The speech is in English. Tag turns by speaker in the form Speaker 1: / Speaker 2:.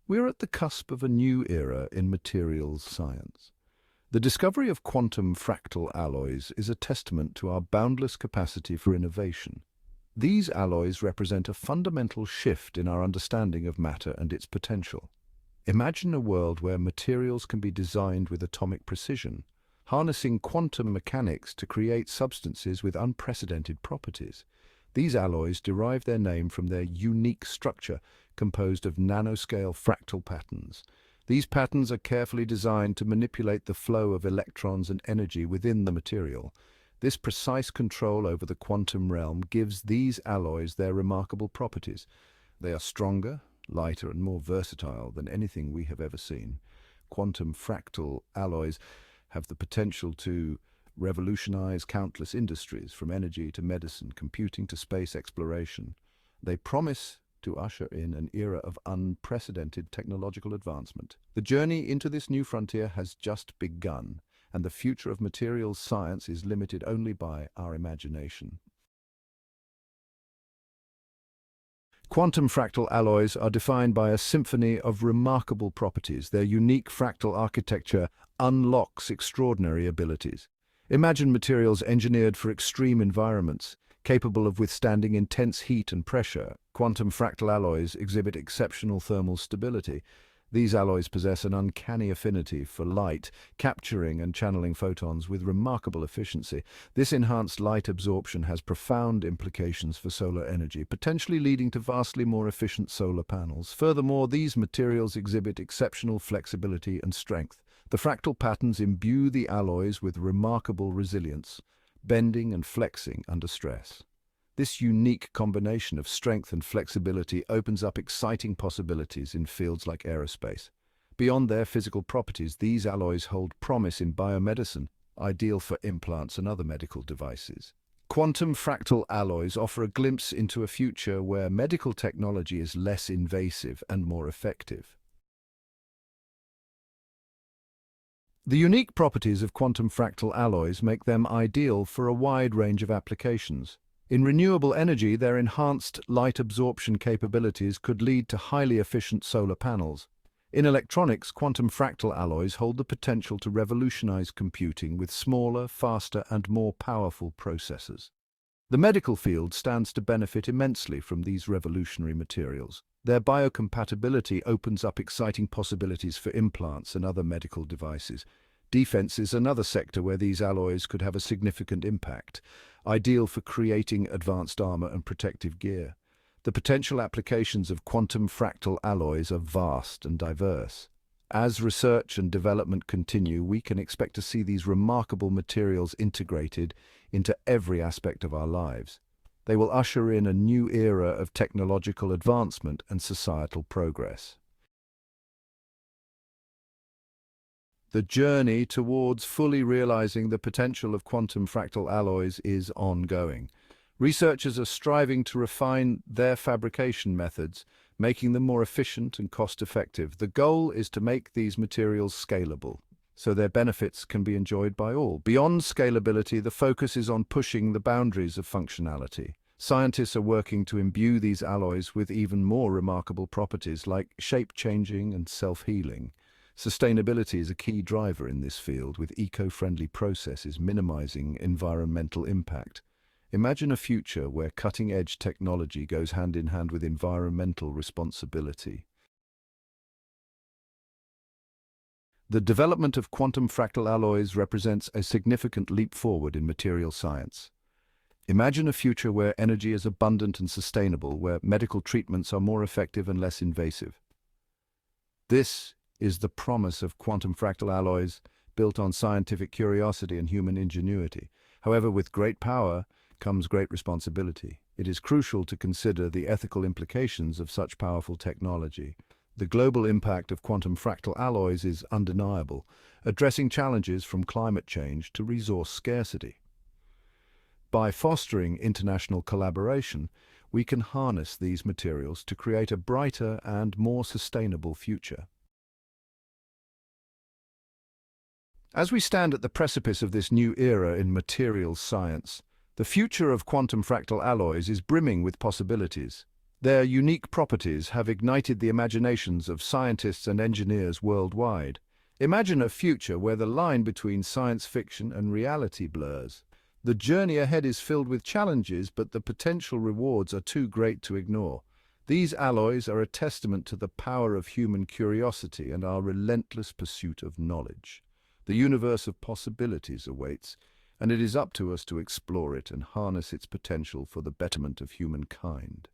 Speaker 1: We're at the cusp of a new era in materials science. The discovery of quantum fractal alloys is a testament to our boundless capacity for innovation. These alloys represent a fundamental shift in our understanding of matter and its potential. Imagine a world where materials can be designed with atomic precision, harnessing quantum mechanics to create substances with unprecedented properties. These alloys derive their name from their unique structure, composed of nanoscale fractal patterns. These patterns are carefully designed to manipulate the flow of electrons and energy within the material. This precise control over the quantum realm gives these alloys their remarkable properties. They are stronger, lighter, and more versatile than anything we have ever seen. Quantum fractal alloys have the potential to revolutionize countless industries, from energy to medicine, computing to space exploration. They promise to usher in an era of unprecedented technological advancement. The journey into this new frontier has just begun, and the future of materials science is limited only by our imagination. Quantum fractal alloys are defined by a symphony of remarkable properties. Their unique fractal architecture unlocks extraordinary abilities. Imagine materials engineered for extreme environments, capable of withstanding intense heat and pressure. Quantum fractal alloys exhibit exceptional thermal stability. These alloys possess an uncanny affinity for light, capturing and channeling photons with remarkable efficiency. This enhanced light absorption has profound implications for solar energy, potentially leading to vastly more efficient solar panels. Furthermore, these materials exhibit exceptional flexibility and strength. The fractal patterns imbue the alloys with remarkable resilience, bending and flexing under stress. This unique combination of strength and flexibility opens up exciting possibilities in fields like aerospace. Beyond their physical properties, these alloys hold promise in biomedicine, ideal for implants and other medical devices. Quantum fractal alloys offer a glimpse into a future where medical technology is less invasive and more effective. The unique properties of quantum fractal alloys make them ideal for a wide range of applications. In renewable energy, their enhanced light absorption capabilities could lead to highly efficient solar panels. In electronics, quantum fractal alloys hold the potential to revolutionize computing with smaller, faster, and more powerful processors. The medical field stands to benefit immensely from these revolutionary materials. Their biocompatibility opens up exciting possibilities for implants and other medical devices. Defense is another sector where these alloys could have a significant impact, ideal for creating advanced armor and protective gear. The potential applications of quantum fractal alloys are vast and diverse. As research and development continue, we can expect to see these remarkable materials integrated into every aspect of our lives. They will usher in a new era of technological advancement and societal progress. The journey towards fully realizing the potential of quantum fractal alloys is ongoing. Researchers are striving to refine their fabrication methods, making them more efficient and cost-effective. The goal is to make these materials scalable, so their benefits can be enjoyed by all. Beyond scalability, the focus is on pushing the boundaries of functionality. Scientists are working to imbue these alloys with even more remarkable properties like shape-changing and self-healing. Sustainability is a key driver in this field, with eco-friendly processes minimizing environmental impact. Imagine a future where cutting-edge technology goes hand in hand with environmental responsibility. The development of quantum fractal alloys represents a significant leap forward in material science. Imagine a future where energy is abundant and sustainable, where medical treatments are more effective and less invasive. This is the promise of quantum fractal alloys, built on scientific curiosity and human ingenuity. However, with great power comes great responsibility. It is crucial to consider the ethical implications of such powerful technology. The global impact of quantum fractal alloys is undeniable, addressing challenges from climate change to resource scarcity. By fostering international collaboration, we can harness these materials to create a brighter and more sustainable future. As we stand at the precipice of this new era in materials science, the future of quantum fractal alloys is brimming with possibilities. Their unique properties have ignited the imaginations of scientists and engineers worldwide. Imagine a future where the line between science fiction and reality blurs. The journey ahead is filled with challenges, but the potential rewards are too great to ignore. These alloys are a testament to the power of human curiosity and our relentless pursuit of knowledge. The universe of possibilities awaits, and it is up to us to explore it and harness its potential for the betterment of humankind.